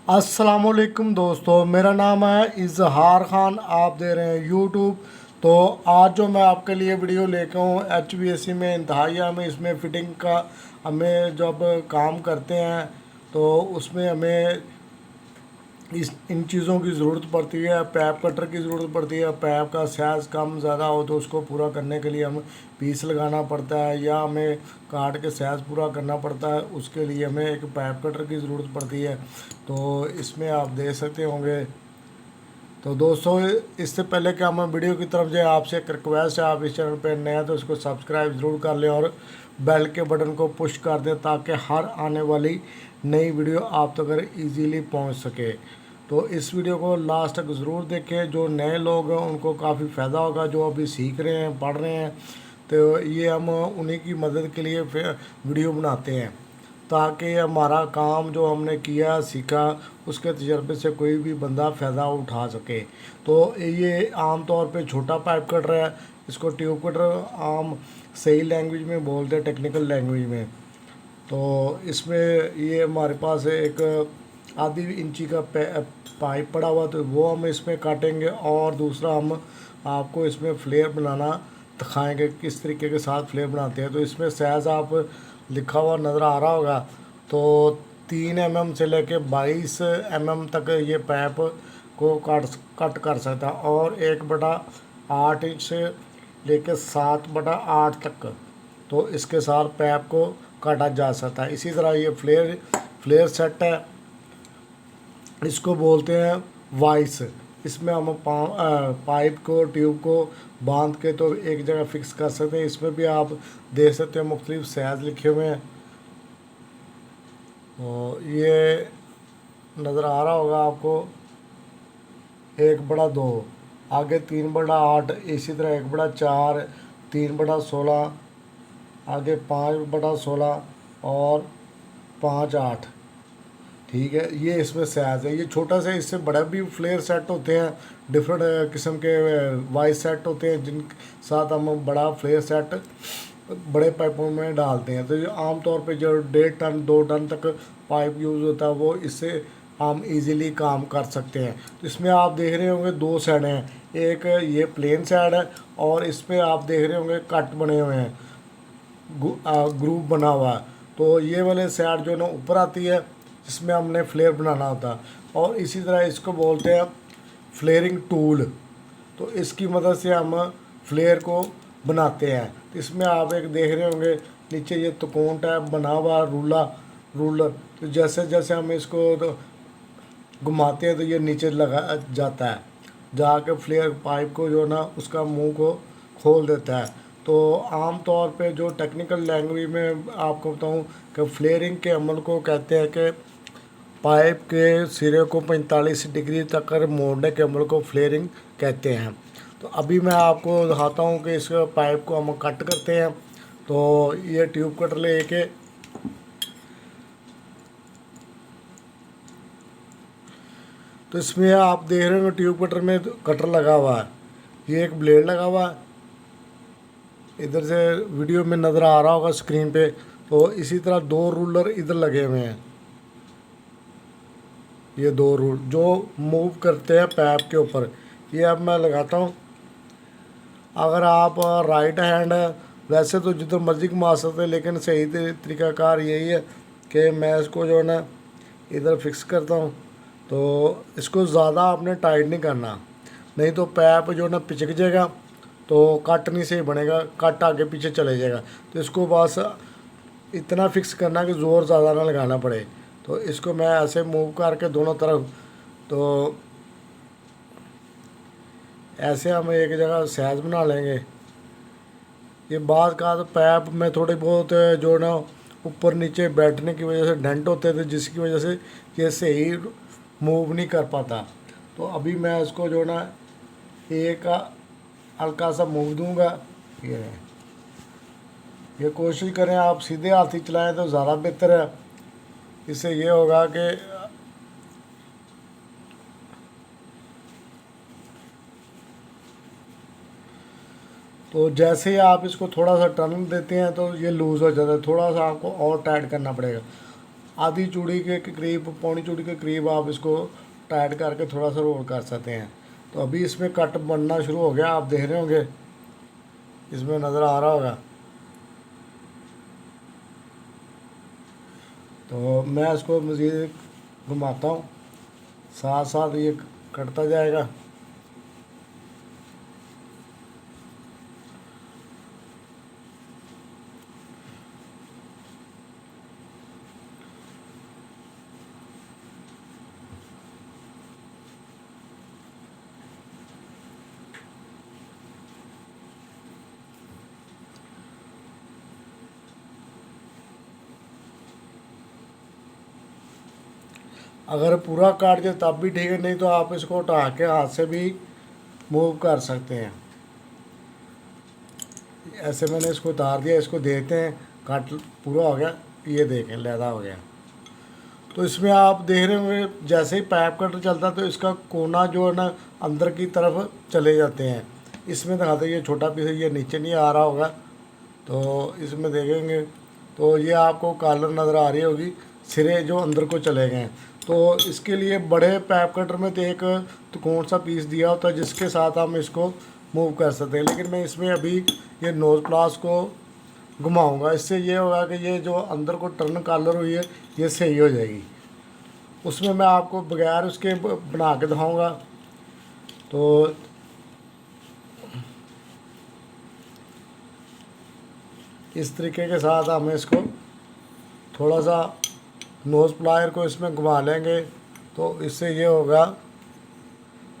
अस्सलामुअलैकुम दोस्तों, मेरा नाम है इजहार ख़ान। आप दे रहे हैं यूट्यूब। तो आज जो मैं आपके लिए वीडियो लेकर हूँ HVAC में इंतहाइया में इसमें फ़िटिंग का हमें जब काम करते हैं तो उसमें हमें इस इन चीज़ों की ज़रूरत पड़ती है। पैप कटर की ज़रूरत पड़ती है। पैप का साइज़ कम ज़्यादा हो तो उसको पूरा करने के लिए हमें पीस लगाना पड़ता है या हमें काट के साइज़ पूरा करना पड़ता है। उसके लिए हमें एक पैप कटर की ज़रूरत पड़ती है। तो इसमें आप देख सकते होंगे। तो दोस्तों, इससे पहले कि हम वीडियो की तरफ जाए, आपसे एक रिक्वेस्ट है, आप इस चैनल पर नए हैं तो इसको सब्सक्राइब ज़रूर कर लें और बेल के बटन को पुश कर दें ताकि हर आने वाली नई वीडियो आप तक ईजीली पहुंच सके। तो इस वीडियो को लास्ट तक ज़रूर देखें। जो नए लोग हैं उनको काफ़ी फ़ायदा होगा, जो अभी सीख रहे हैं, पढ़ रहे हैं। तो ये हम उन्हीं की मदद के लिए फिर वीडियो बनाते हैं ताकि हमारा काम जो हमने किया सीखा उसके तजर्बे से कोई भी बंदा फ़ायदा उठा सके। तो ये आम तौर पे छोटा पाइप कटर है। इसको ट्यूब कटर आम सही लैंग्वेज में बोलते हैं, टेक्निकल लैंग्वेज में। तो इसमें ये हमारे पास एक आधी इंची का पाइप पड़ा हुआ, तो वो हम इसमें काटेंगे। और दूसरा हम आपको इसमें फ्लेयर बनाना दिखाएंगे किस तरीके के साथ फ्लेयर बनाते हैं। तो इसमें साइज़ आप लिखा हुआ नज़र आ रहा होगा। तो 3 mm से लेके 22 mm तक ये पाइप को कट कर सकता है और 1/8 इंच से लेके 7/8 तक तो इसके साथ पाइप को काटा जा सकता है। इसी तरह ये फ्लेयर सेट है, इसको बोलते हैं वाइस। इसमें हम पाइप को ट्यूब को बांध के तो एक जगह फिक्स कर सकते हैं। इसमें भी आप देख सकते हैं मुख्तलिफ साइज़ लिखे हुए हैं। तो ये नज़र आ रहा होगा आपको, 1/2, आगे 3/8, इसी तरह 1/4, 3/16, आगे 5/16 और 5/8। ठीक है, ये इसमें साइज़ है। ये छोटा सा, इससे बड़ा भी फ्लेयर सेट होते हैं, डिफरेंट किस्म के वाइस सेट होते हैं जिन साथ हम बड़ा फ्लेयर सेट बड़े पाइपों में डालते हैं। तो ये आम तौर पे जो 1.5 टन 2 टन तक पाइप यूज़ होता है वो इससे हम इजीली काम कर सकते हैं। तो इसमें आप देख रहे होंगे 2 साइड हैं, एक ये प्लेन साइड है और इस पर आप देख रहे होंगे कट बने हुए हैं, ग्रुप बना हुआ है। तो ये वाले साइड जो है ना ऊपर आती है जिसमें हमने फ्लेयर बनाना होता है। और इसी तरह इसको बोलते हैं फ्लेयरिंग टूल। तो इसकी मदद से हम फ्लेयर को बनाते हैं। तो इसमें आप एक देख रहे होंगे नीचे ये त्रिकोण टाइप बना हुआ रूलर। तो जैसे जैसे हम इसको तो घुमाते हैं तो ये नीचे लगा जाता है, जाके फ्लेयर पाइप को जो है ना उसका मुंह को खोल देता है। तो आम तौर पे जो टेक्निकल लैंग्वेज में आपको बताऊं कि फ्लेयरिंग के अमल को कहते हैं कि पाइप के सिरे को 45 डिग्री तक कर मोड़ने के अमल को फ्लेयरिंग कहते हैं। तो अभी मैं आपको दिखाता हूँ कि इस पाइप को हम कट करते हैं। तो ये ट्यूब कटर लेके तो इसमें आप देख रहे हो ट्यूब कटर में कटर लगा हुआ है, ये एक ब्लेड लगा हुआ है, इधर से वीडियो में नज़र आ रहा होगा स्क्रीन पे। तो इसी तरह 2 रूलर इधर लगे हुए हैं, ये 2 रूल जो मूव करते हैं पैप के ऊपर। ये अब मैं लगाता हूँ। अगर आप राइट हैंड है वैसे तो जिधर मर्जी घुमा सकते हैं, लेकिन सही तरीकाकार यही है कि मैं इसको जो है ना इधर फिक्स करता हूँ। तो इसको ज़्यादा आपने टाइट नहीं करना, नहीं तो पैप जो है ना पिचक जाएगा तो कट नहीं सही बनेगा, कट आगे पीछे चले जाएगा। तो इसको बस इतना फिक्स करना कि ज़ोर ज़्यादा ना लगाना पड़े। तो इसको मैं ऐसे मूव करके दोनों तरफ, तो ऐसे हम एक जगह साइज बना लेंगे। ये बाद का तो पैप में थोड़ी बहुत जो ना ऊपर नीचे बैठने की वजह से डेंट होते थे, जिसकी वजह से ये सही मूव नहीं कर पाता। तो अभी मैं इसको जो ना एक हल्का सा मूव दूंगा। ये कोशिश करें आप सीधे हाथ ही चलाएं तो ज़्यादा बेहतर है। इससे ये होगा कि तो जैसे ही आप इसको थोड़ा सा टर्न देते हैं तो ये लूज़ हो जाता है, थोड़ा सा आपको और टाइट करना पड़ेगा। आधी चूड़ी के करीब, पौनी चूड़ी के करीब आप इसको टाइट करके थोड़ा सा रोल कर सकते हैं। तो अभी इसमें कट बनना शुरू हो गया, आप देख रहे होंगे, इसमें नज़र आ रहा होगा। तो मैं इसको मज़ीद घुमाता हूँ, साथ साथ ये कटता जाएगा। अगर पूरा काट दे तब भी ठीक है, नहीं तो आप इसको उठा के हाथ से भी मूव कर सकते हैं। ऐसे मैंने इसको उतार दिया, इसको देखते हैं कट पूरा हो गया, ये देखें लहदा हो गया। तो इसमें आप देख रहे होंगे जैसे ही पाइप कटर चलता है तो इसका कोना जो है ना अंदर की तरफ चले जाते हैं। इसमें दिखाते ये छोटा पीस ये नीचे नहीं आ रहा होगा, तो इसमें देखेंगे तो ये आपको कॉलर नज़र आ रही होगी, सिरे जो अंदर को चले गए हैं। तो इसके लिए बड़े पाइप कटर में तो एक त्रिकोण सा पीस दिया होता है जिसके साथ हम इसको मूव कर सकते हैं, लेकिन मैं इसमें अभी ये नोज़ प्लास को घुमाऊंगा। इससे ये होगा कि ये जो अंदर को टर्न कॉलर हुई है ये सही हो जाएगी। उसमें मैं आपको बगैर उसके बना के दिखाऊंगा। तो इस तरीके के साथ हम इसको थोड़ा सा नोज़ प्लायर को इसमें घुमा लेंगे, तो इससे ये होगा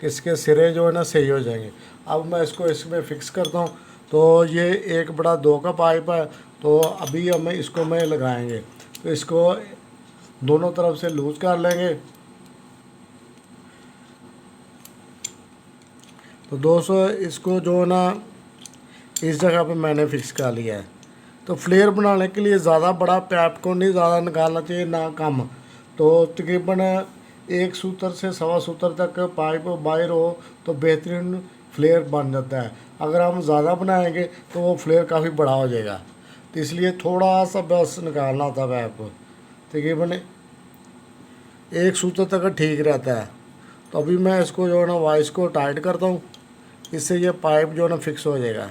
कि इसके सिरे जो है ना सही हो जाएंगे। अब मैं इसको इसमें फ़िक्स करता हूँ। तो ये एक बड़ा 2 का पाइप है, तो अभी हमें इसको में लगाएंगे। तो इसको दोनों तरफ से लूज़ कर लेंगे। तो दोस्तों इसको जो है ना इस जगह पे मैंने फ़िक्स कर लिया है। तो फ्लेयर बनाने के लिए ज़्यादा बड़ा पाइप को नहीं ज़्यादा निकालना चाहिए, ना कम। तो तकरीबन 1 सूत्र से 1.25 सूत्र तक पाइप बाहर हो तो बेहतरीन फ्लेयर बन जाता है। अगर हम ज़्यादा बनाएंगे तो वो फ्लेयर काफ़ी बड़ा हो जाएगा, तो इसलिए थोड़ा सा बस निकालना होता है पाइप को। तकरीबन 1 सूत्र तक ठीक रहता है। तो अभी मैं इसको जो है ना वाइस को टाइट करता हूँ, इससे ये पाइप जो है ना फिक्स हो जाएगा।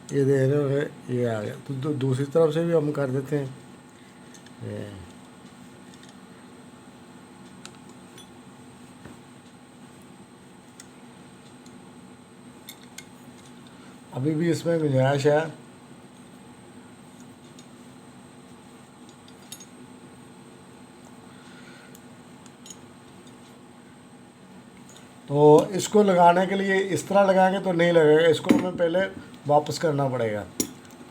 ये दे रहे हो ये आ गया। तो दूसरी तरफ से भी हम कर देते हैं ये। अभी भी इसमें गुंजाइश है। तो इसको लगाने के लिए इस तरह लगाएंगे तो नहीं लगेगा, इसको हमें पहले वापस करना पड़ेगा।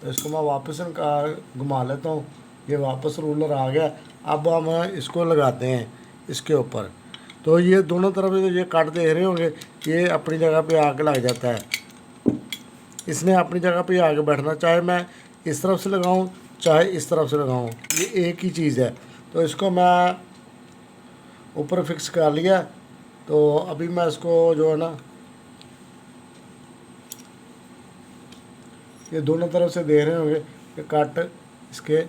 तो इसको मैं वापस घुमा लेता हूँ, ये वापस रूलर आ गया। अब हम इसको लगाते हैं इसके ऊपर। तो ये दोनों तरफ से ये काट दे रहे होंगे, ये अपनी जगह पे आके लग जाता है। इसने अपनी जगह पे आके बैठना, चाहे मैं इस तरफ से लगाऊं चाहे इस तरफ से लगाऊं, ये एक ही चीज़ है। तो इसको मैं ऊपर फिक्स कर लिया। तो अभी मैं इसको जो है ना ये दोनों तरफ से देख रहे होंगे कि कट इसके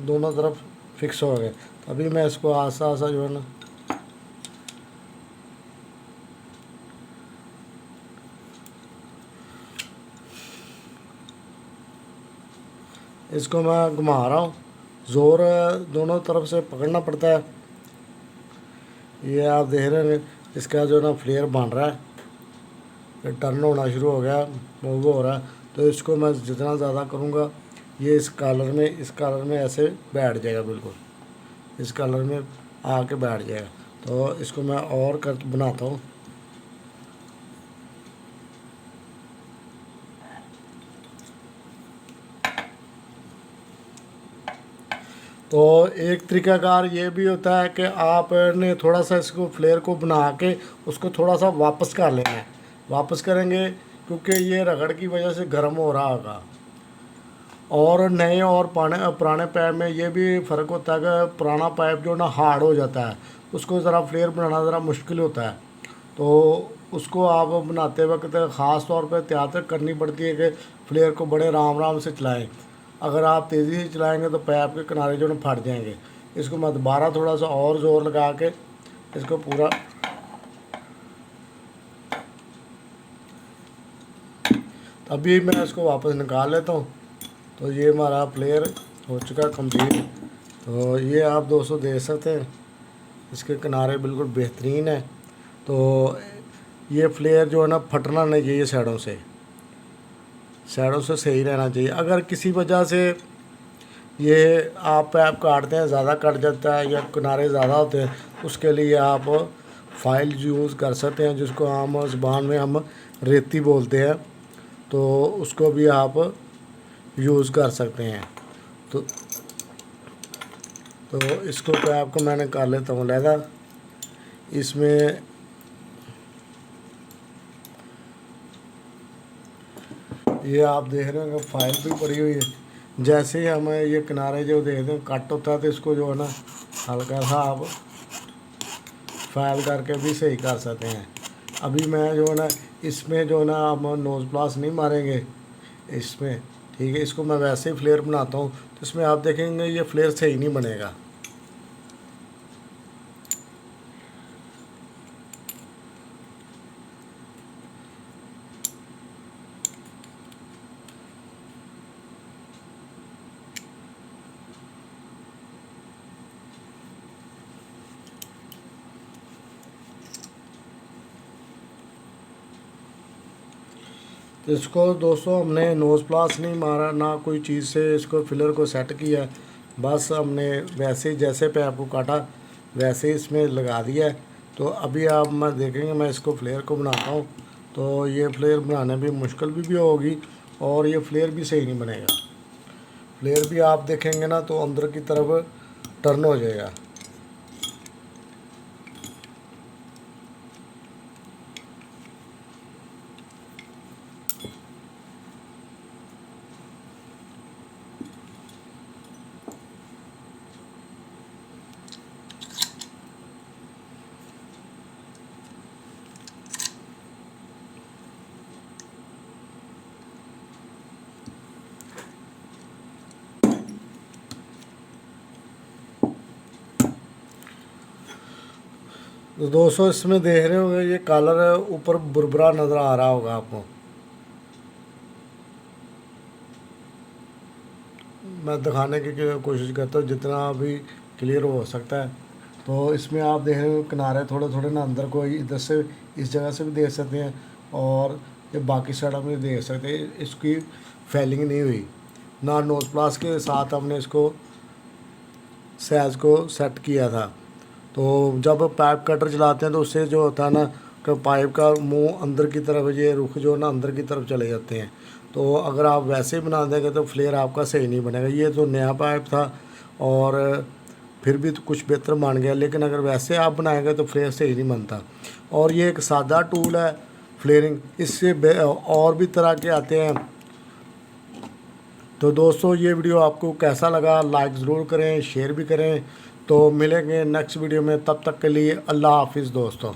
दोनों तरफ फिक्स हो गए। तो अभी मैं इसको आसा आसा जो है ना इसको मैं घुमा रहा हूँ, ज़ोर दोनों तरफ से पकड़ना पड़ता है। ये आप देख रहे हैं इसका जो है ना फ्लेयर बन रहा है, ये टर्न होना शुरू हो गया, मूव हो रहा है। तो इसको मैं जितना ज़्यादा करूँगा ये इस कलर में ऐसे बैठ जाएगा, बिल्कुल इस कलर में आके बैठ जाएगा। तो इसको मैं और कर बनाता हूँ। तो एक तरीकाकार ये भी होता है कि आपने थोड़ा सा इसको फ्लेयर को बना के उसको थोड़ा सा वापस कर लेना है। वापस करेंगे क्योंकि ये रगड़ की वजह से गर्म हो रहा होगा। और नए और पुराने पाइप में ये भी फ़र्क होता है कि पुराना पाइप जो ना हार्ड हो जाता है, उसको ज़रा फ्लेयर बनाना ज़रा मुश्किल होता है। तो उसको आप बनाते वक्त ख़ास तौर पर एहतियात करनी पड़ती है कि फ्लेयर को बड़े आराम आराम से चलाएं। अगर आप तेज़ी से चलाएंगे तो पैप के किनारे जो है फट जाएंगे। इसको मैं दोबारा थोड़ा सा और ज़ोर लगा के इसको पूरा अभी मैं इसको वापस निकाल लेता हूँ। तो ये हमारा फ्लेयर हो चुका कंप्लीट। तो ये आप दोस्तों देख सकते हैं इसके किनारे बिल्कुल बेहतरीन है। तो ये फ्लेयर जो है ना फटना नहीं चाहिए, साइडों से सही रहना चाहिए। अगर किसी वजह से ये आप पैप काटते हैं, ज़्यादा कट जाता है या किनारे ज़्यादा होते हैं, उसके लिए आप फाइल यूज़ कर सकते हैं, जिसको आम ज़बान में हम रेती बोलते हैं। तो उसको भी आप यूज़ कर सकते हैं। तो इसको पैप को मैंने कर लेता हूँ लहदा। इसमें ये आप देख रहे हैं कि फाइल भी पड़ी हुई है। जैसे ही हमें ये किनारे जो देखते हैं कट होता है तो इसको जो है ना हल्का सा आप फाइल करके भी सही कर सकते हैं। अभी मैं जो है ना इसमें जो है ना हम नोज़ प्लास नहीं मारेंगे इसमें, ठीक है। इसको मैं वैसे ही फ्लेयर बनाता हूँ तो इसमें आप देखेंगे ये फ्लेयर सही नहीं बनेगा। तो इसको दोस्तों हमने नोज़ प्लास नहीं मारा, ना कोई चीज़ से इसको फिलर को सेट किया, बस हमने वैसे ही जैसे पैप को काटा वैसे ही इसमें लगा दिया है। तो अभी आप मैं देखेंगे मैं इसको फ्लेयर को बनाता हूँ। तो ये फ्लेयर बनाने में मुश्किल भी होगी और ये फ्लेयर भी सही नहीं बनेगा। फ्लेयर भी आप देखेंगे ना तो अंदर की तरफ टर्न हो जाएगा। तो दोस्तों इसमें देख रहे होंगे ये कलर ऊपर बुरबुरा नज़र आ रहा होगा आपको। मैं दिखाने की कोशिश करता हूँ जितना भी क्लियर हो सकता है। तो इसमें आप देख रहे हो किनारे थोड़े थोड़े ना अंदर को इधर से इस जगह से भी देख सकते हैं और ये बाकी साइड में भी देख सकते हैं। इसकी फैलिंग नहीं हुई ना, नोज़ प्लास के साथ हमने इसको साइज़ को सेट किया था। तो जब पाइप कटर चलाते हैं तो उससे जो होता है ना कि पाइप का मुंह अंदर की तरफ, ये रुख जो ना अंदर की तरफ चले जाते हैं। तो अगर आप वैसे ही बना देंगे तो फ्लेयर आपका सही नहीं बनेगा। ये तो नया पाइप था और फिर भी तो कुछ बेहतर मान गया, लेकिन अगर वैसे आप बनाएंगे तो फ्लेयर सही नहीं बनता। और ये एक सादा टूल है फ्लेयरिंग, इससे और भी तरह के आते हैं। तो दोस्तों ये वीडियो आपको कैसा लगा लाइक ज़रूर करें, शेयर भी करें। तो मिलेंगे नेक्स्ट वीडियो में, तब तक के लिए अल्लाह हाफिज़ दोस्तों।